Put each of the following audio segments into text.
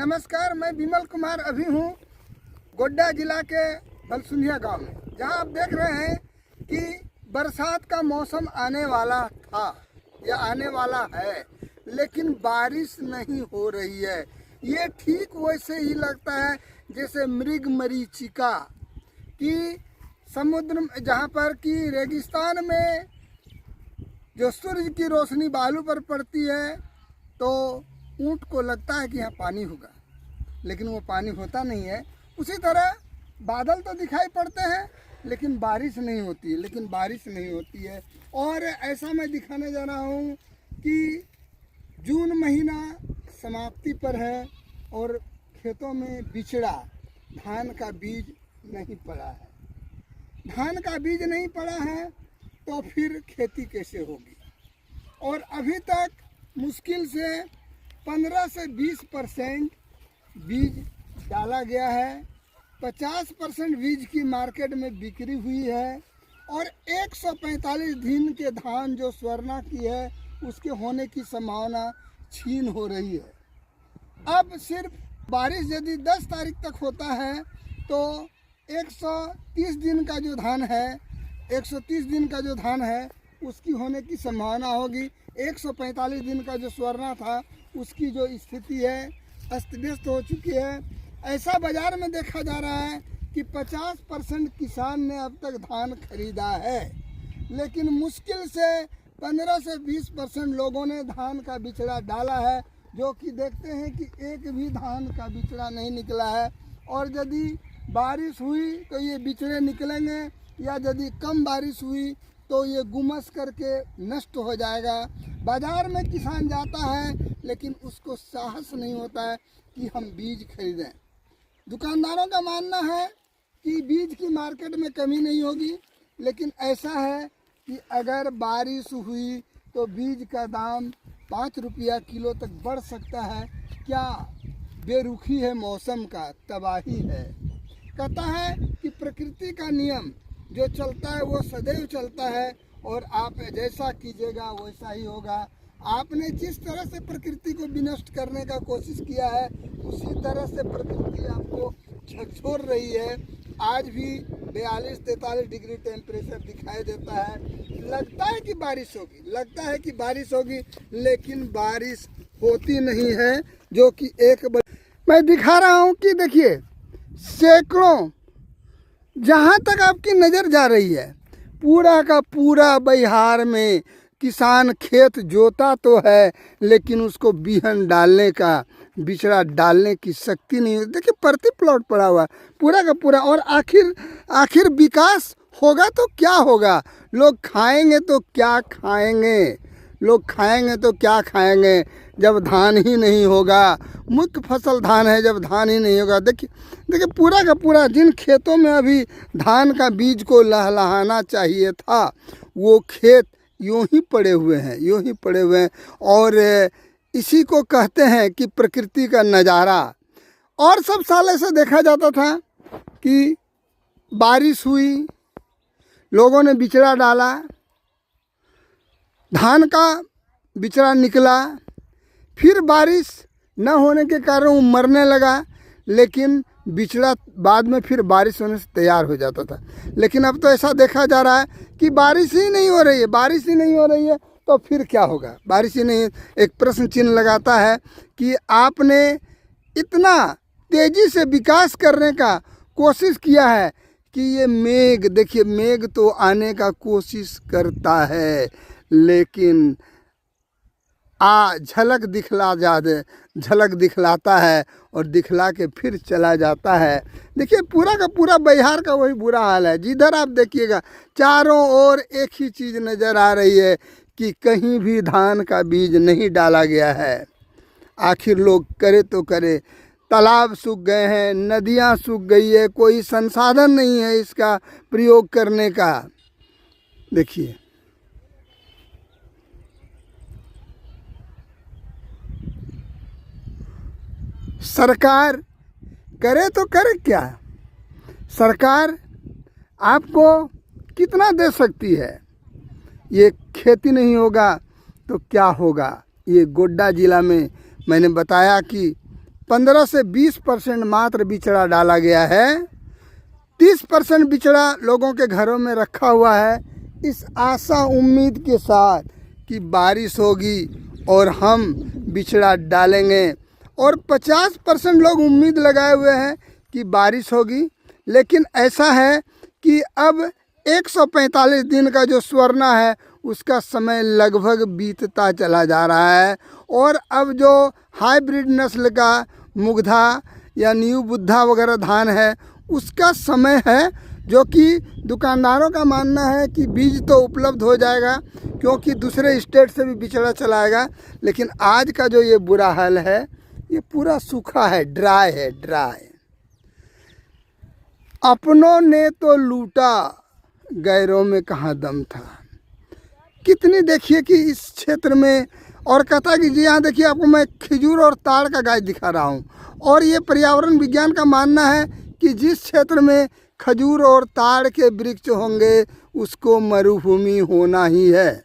नमस्कार, मैं विमल कुमार अभी हूँ गोड्डा जिला के बलसुनिया गांव में, जहाँ आप देख रहे हैं कि बरसात का मौसम आने वाला था या आने वाला है, लेकिन बारिश नहीं हो रही है। ये ठीक वैसे ही लगता है जैसे मृग मरीचिका कि समुद्र में, जहाँ पर कि रेगिस्तान में जो सूर्य की रोशनी बालू पर पड़ती है तो ऊँट को लगता है कि यहाँ पानी होगा, लेकिन वो पानी होता नहीं है। उसी तरह बादल तो दिखाई पड़ते हैं लेकिन बारिश नहीं होती है। और ऐसा मैं दिखाने जा रहा हूँ कि जून महीना समाप्ति पर है और खेतों में बिचड़ा धान का बीज नहीं पड़ा है। धान का बीज नहीं पड़ा है तो फिर खेती कैसे होगी? और अभी तक मुश्किल से 15 से 20% बीज डाला गया है। 50% बीज की मार्केट में बिक्री हुई है और 145 दिन के धान जो स्वर्णा की है उसके होने की संभावना छीन हो रही है। अब सिर्फ बारिश यदि 10 तारीख तक होता है तो 130 दिन का जो धान है 130 दिन का जो धान है उसकी होने की संभावना होगी। 145 दिन का जो स्वर्णा था उसकी जो स्थिति है अस्त व्यस्त हो चुकी है। ऐसा बाज़ार में देखा जा रहा है कि 50% किसान ने अब तक धान खरीदा है, लेकिन मुश्किल से 15 से 20% लोगों ने धान का बिचड़ा डाला है, जो कि देखते हैं कि एक भी धान का बिचड़ा नहीं निकला है। और यदि बारिश हुई तो ये बिचड़े निकलेंगे, या यदि कम बारिश हुई तो ये गुमस करके नष्ट हो जाएगा। बाज़ार में किसान जाता है लेकिन उसको साहस नहीं होता है कि हम बीज खरीदें। दुकानदारों का मानना है कि बीज की मार्केट में कमी नहीं होगी, लेकिन ऐसा है कि अगर बारिश हुई तो बीज का दाम 5 रुपया किलो तक बढ़ सकता है। क्या बेरुखी है मौसम का, तबाही है। कहता है कि प्रकृति का नियम जो चलता है वो सदैव चलता है और आप जैसा कीजिएगा वैसा ही होगा। आपने जिस तरह से प्रकृति को विनष्ट करने का कोशिश किया है उसी तरह से प्रकृति आपको झकझोर रही है। आज भी 42-43 डिग्री टेम्परेचर दिखाई देता है। लगता है कि बारिश होगी, लेकिन बारिश होती नहीं है। जो कि मैं दिखा रहा हूँ कि देखिए सैकड़ों, जहाँ तक आपकी नज़र जा रही है पूरा का पूरा बिहार में किसान खेत जोता तो है लेकिन उसको बीहन डालने का, बिचड़ा डालने की शक्ति नहीं होती। देखिए प्रति प्लॉट पड़ा हुआ पूरा का पूरा। और आखिर विकास होगा तो क्या होगा? लोग खाएंगे तो क्या खाएंगे जब धान ही नहीं होगा? मुख्य फसल धान है, जब धान ही नहीं होगा। देखिए पूरा का पूरा जिन खेतों में अभी धान का बीज को लहलहाना चाहिए था वो खेत यूं ही पड़े हुए हैं। और इसी को कहते हैं कि प्रकृति का नज़ारा। और सब साल ऐसा देखा जाता था कि बारिश हुई, लोगों ने बिचड़ा डाला, धान का बिचड़ा निकला, फिर बारिश न होने के कारण वो मरने लगा, लेकिन बिचड़ा बाद में फिर बारिश होने से तैयार हो जाता था। लेकिन अब तो ऐसा देखा जा रहा है कि बारिश ही नहीं हो रही है तो फिर क्या होगा? बारिश ही नहीं। एक प्रश्न चिन्ह लगाता है कि आपने इतना तेज़ी से विकास करने का कोशिश किया है कि ये मेघ, देखिए मेघ तो आने का कोशिश करता है लेकिन झलक दिखलाता है और दिखला के फिर चला जाता है। देखिए पूरा का पूरा बिहार का वही बुरा हाल है। जिधर आप देखिएगा चारों ओर एक ही चीज़ नज़र आ रही है कि कहीं भी धान का बीज नहीं डाला गया है। आखिर लोग करे तो करे, तालाब सूख गए हैं, नदियाँ सूख गई है, कोई संसाधन नहीं है इसका प्रयोग करने का। देखिए सरकार करे तो करे क्या? सरकार आपको कितना दे सकती है? ये खेती नहीं होगा तो क्या होगा? ये गोड्डा ज़िला में मैंने बताया कि 15 से 20% मात्र बिचड़ा डाला गया है। 30% बिचड़ा लोगों के घरों में रखा हुआ है इस आशा उम्मीद के साथ कि बारिश होगी और हम बिचड़ा डालेंगे। और 50% लोग उम्मीद लगाए हुए हैं कि बारिश होगी, लेकिन ऐसा है कि अब 145 दिन का जो स्वर्णा है उसका समय लगभग बीतता चला जा रहा है। और अब जो हाइब्रिड नस्ल का मुग्धा या न्यू बुद्धा वगैरह धान है उसका समय है, जो कि दुकानदारों का मानना है कि बीज तो उपलब्ध हो जाएगा क्योंकि दूसरे स्टेट से भी बिचड़ा चलाएगा। लेकिन आज का जो ये बुरा हाल है ये पूरा सूखा है, ड्राई है, ड्राई। अपनों ने तो लूटा, गैरों में कहाँ दम था। कितनी देखिए कि इस क्षेत्र में, और कहता कि जी यहाँ देखिए आपको मैं खजूर और ताड़ का गाछ दिखा रहा हूँ। और ये पर्यावरण विज्ञान का मानना है कि जिस क्षेत्र में खजूर और ताड़ के वृक्ष होंगे उसको मरुभूमि होना ही है।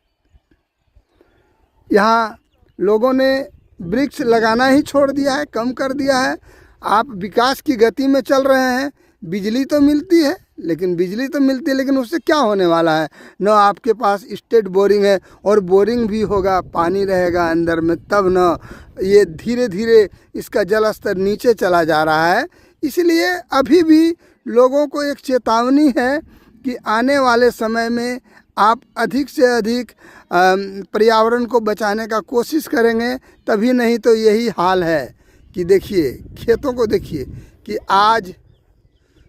यहाँ लोगों ने वृक्ष लगाना ही छोड़ दिया है, कम कर दिया है। आप विकास की गति में चल रहे हैं, बिजली तो मिलती है, लेकिन उससे क्या होने वाला है। न आपके पास स्टेट बोरिंग है, और बोरिंग भी होगा, पानी रहेगा अंदर में, तब न ये धीरे धीरे इसका जल स्तर नीचे चला जा रहा है। इसलिए अभी भी लोगों को एक चेतावनी है कि आने वाले समय में आप अधिक से अधिक पर्यावरण को बचाने का कोशिश करेंगे, तभी नहीं तो यही हाल है कि देखिए खेतों को देखिए कि आज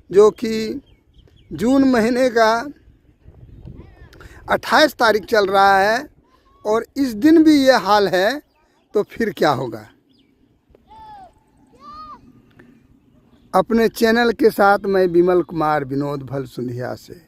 जो कि जून महीने का 28 तारीख चल रहा है और इस दिन भी ये हाल है, तो फिर क्या होगा। अपने चैनल के साथ मैं विमल कुमार विनोद भलसुंधिया से।